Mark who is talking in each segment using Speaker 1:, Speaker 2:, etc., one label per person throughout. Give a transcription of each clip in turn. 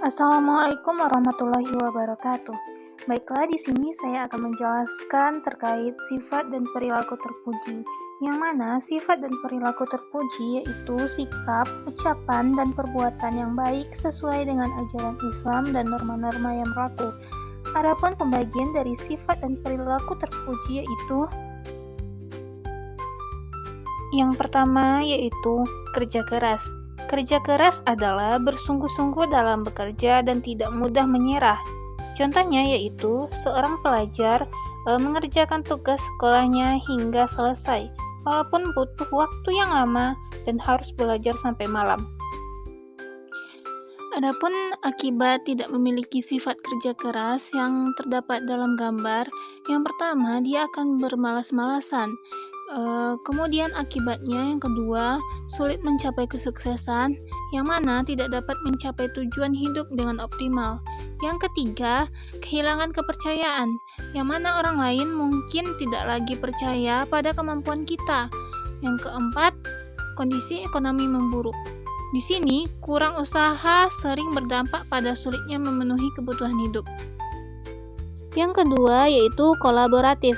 Speaker 1: Assalamualaikum warahmatullahi wabarakatuh. Baiklah, di sini saya akan menjelaskan terkait sifat dan perilaku terpuji. Yang mana sifat dan perilaku terpuji yaitu sikap, ucapan, dan perbuatan yang baik sesuai dengan ajaran Islam dan norma-norma yang berlaku. Adapun pembagian dari sifat dan perilaku terpuji yaitu yang pertama yaitu kerja keras. Kerja keras adalah bersungguh-sungguh dalam bekerja dan tidak mudah menyerah. Contohnya yaitu seorang pelajar mengerjakan tugas sekolahnya hingga selesai, walaupun butuh waktu yang lama dan harus belajar sampai malam. Adapun akibat tidak memiliki sifat kerja keras yang terdapat dalam gambar, yang pertama dia akan bermalas-malasan. Kemudian akibatnya yang kedua, sulit mencapai kesuksesan, yang mana tidak dapat mencapai tujuan hidup dengan optimal. Yang ketiga, kehilangan kepercayaan, yang mana orang lain mungkin tidak lagi percaya pada kemampuan kita. Yang keempat, kondisi ekonomi memburuk. Di sini, kurang usaha sering berdampak pada sulitnya memenuhi kebutuhan hidup. Yang kedua yaitu kolaboratif.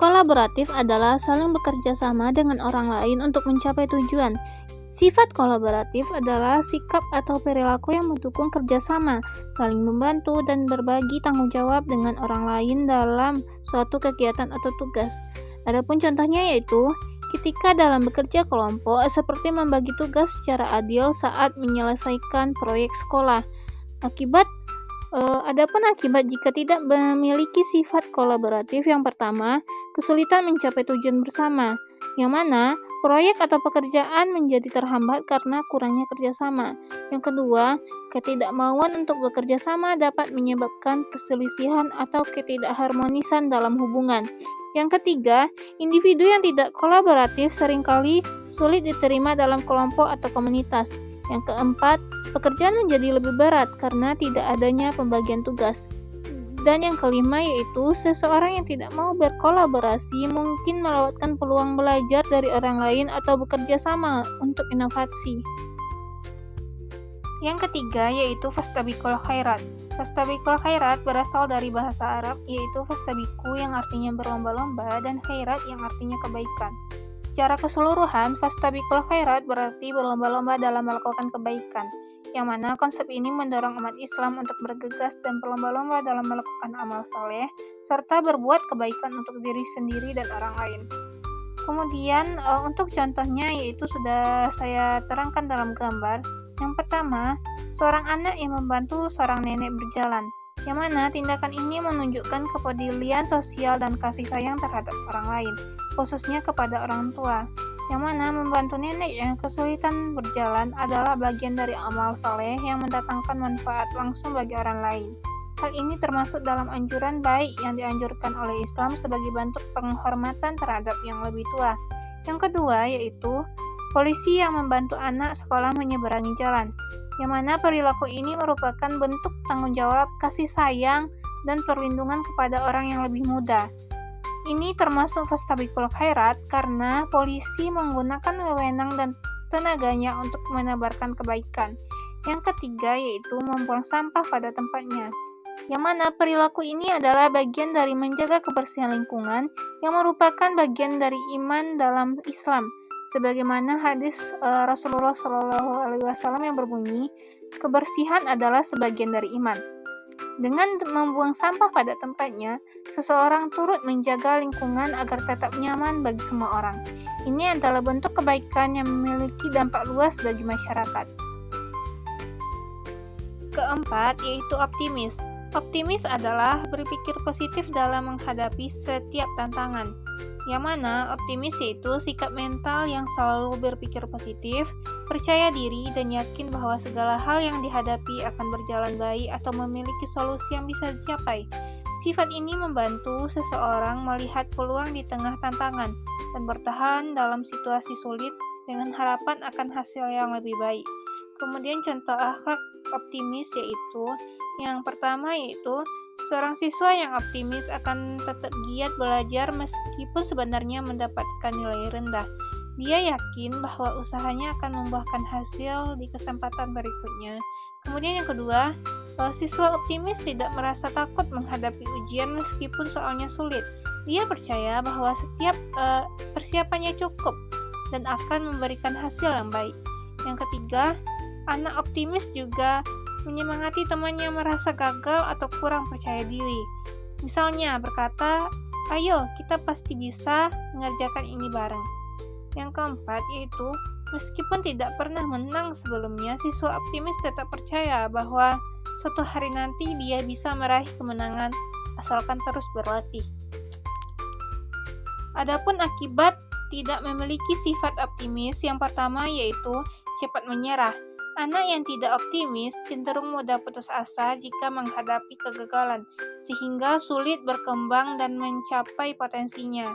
Speaker 1: Kolaboratif adalah saling bekerja sama dengan orang lain untuk mencapai tujuan. Sifat kolaboratif adalah sikap atau perilaku yang mendukung kerjasama, saling membantu dan berbagi tanggung jawab dengan orang lain dalam suatu kegiatan atau tugas. Adapun contohnya yaitu ketika dalam bekerja kelompok seperti membagi tugas secara adil saat menyelesaikan proyek sekolah. Adapun akibat jika tidak memiliki sifat kolaboratif, yang pertama, kesulitan mencapai tujuan bersama, yang mana proyek atau pekerjaan menjadi terhambat karena kurangnya kerjasama. Yang kedua, ketidakmauan untuk bekerja sama dapat menyebabkan perselisihan atau ketidakharmonisan dalam hubungan. Yang ketiga, individu yang tidak kolaboratif seringkali sulit diterima dalam kelompok atau komunitas. Yang keempat, pekerjaan menjadi lebih berat karena tidak adanya pembagian tugas. Dan yang kelima yaitu seseorang yang tidak mau berkolaborasi mungkin melewatkan peluang belajar dari orang lain atau bekerja sama untuk inovasi. Yang ketiga yaitu fastabiqul khairat. Fastabiqul khairat berasal dari bahasa Arab yaitu fastabiqu yang artinya berlomba-lomba dan khairat yang artinya kebaikan. Secara keseluruhan, fastabiqul khairat berarti berlomba-lomba dalam melakukan kebaikan, yang mana konsep ini mendorong umat Islam untuk bergegas dan berlomba-lomba dalam melakukan amal saleh, serta berbuat kebaikan untuk diri sendiri dan orang lain. Kemudian, untuk contohnya yaitu sudah saya terangkan dalam gambar. Yang pertama, seorang anak yang membantu seorang nenek berjalan, yang mana tindakan ini menunjukkan kepedulian sosial dan kasih sayang terhadap orang lain, khususnya kepada orang tua, yang mana membantu nenek yang kesulitan berjalan adalah bagian dari amal saleh yang mendatangkan manfaat langsung bagi orang lain. Hal ini termasuk dalam anjuran baik yang dianjurkan oleh Islam sebagai bentuk penghormatan terhadap yang lebih tua. Yang kedua yaitu polisi yang membantu anak sekolah menyeberangi jalan, yang mana perilaku ini merupakan bentuk tanggung jawab, kasih sayang, dan perlindungan kepada orang yang lebih muda. Ini termasuk fastabiqul khairat karena polisi menggunakan wewenang dan tenaganya untuk menebarkan kebaikan. Yang ketiga yaitu membuang sampah pada tempatnya, yang mana perilaku ini adalah bagian dari menjaga kebersihan lingkungan yang merupakan bagian dari iman dalam Islam. Sebagaimana hadis Rasulullah SAW yang berbunyi, kebersihan adalah sebagian dari iman. Dengan membuang sampah pada tempatnya, seseorang turut menjaga lingkungan agar tetap nyaman bagi semua orang. Ini adalah bentuk kebaikan yang memiliki dampak luas bagi masyarakat. Keempat, yaitu optimis. Optimis adalah berpikir positif dalam menghadapi setiap tantangan, yang mana optimis yaitu sikap mental yang selalu berpikir positif, percaya diri, dan yakin bahwa segala hal yang dihadapi akan berjalan baik atau memiliki solusi yang bisa dicapai. Sifat ini membantu seseorang melihat peluang di tengah tantangan dan bertahan dalam situasi sulit dengan harapan akan hasil yang lebih baik. Kemudian contoh akhlak optimis yaitu yang pertama yaitu seorang siswa yang optimis akan tetap giat belajar meskipun sebenarnya mendapatkan nilai rendah. Dia yakin bahwa usahanya akan membuahkan hasil di kesempatan berikutnya. Kemudian yang kedua, Siswa optimis tidak merasa takut menghadapi ujian meskipun soalnya sulit. Dia percaya bahwa setiap persiapannya cukup dan akan memberikan hasil yang baik. Yang ketiga, anak optimis juga menyemangati temannya merasa gagal atau kurang percaya diri. Misalnya berkata, "Ayo, kita pasti bisa mengerjakan ini bareng." Yang keempat yaitu, meskipun tidak pernah menang sebelumnya, siswa optimis tetap percaya bahwa suatu hari nanti dia bisa meraih kemenangan asalkan terus berlatih. Adapun akibat tidak memiliki sifat optimis, yang pertama yaitu cepat menyerah. Anak yang tidak optimis cenderung mudah putus asa jika menghadapi kegagalan, sehingga sulit berkembang dan mencapai potensinya.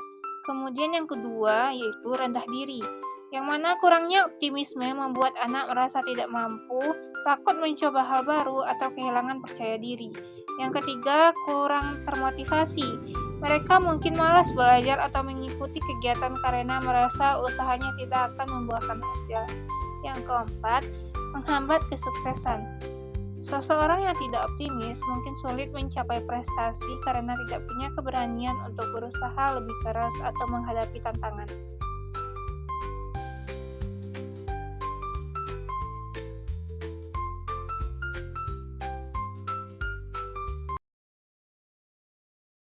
Speaker 1: Kemudian yang kedua yaitu rendah diri, yang mana kurangnya optimisme membuat anak merasa tidak mampu, takut mencoba hal baru, atau kehilangan percaya diri. Yang ketiga, kurang termotivasi. Mereka mungkin malas belajar atau mengikuti kegiatan karena merasa usahanya tidak akan membuahkan hasil. Yang keempat, menghambat kesuksesan. Seseorang yang tidak optimis mungkin sulit mencapai prestasi karena tidak punya keberanian untuk berusaha lebih keras atau menghadapi tantangan.